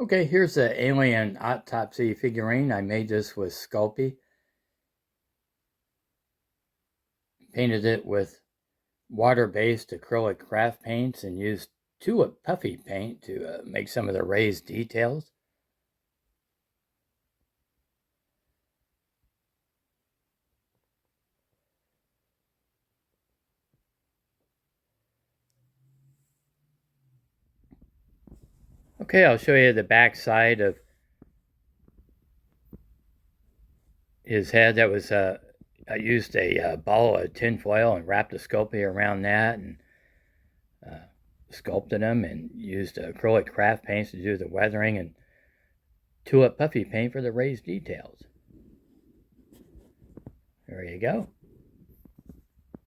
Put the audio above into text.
Okay, here's the alien autopsy figurine. I made this with Sculpey. Painted it with water-based acrylic craft paints and used Tulip Puffy paint to make some of the raised details. Okay, I'll show you the back side of his head. That was I used a ball of tin foil and wrapped a Sculpey around that and sculpted them and used acrylic craft paints to do the weathering and Tulip Puffy paint for the raised details. There you go.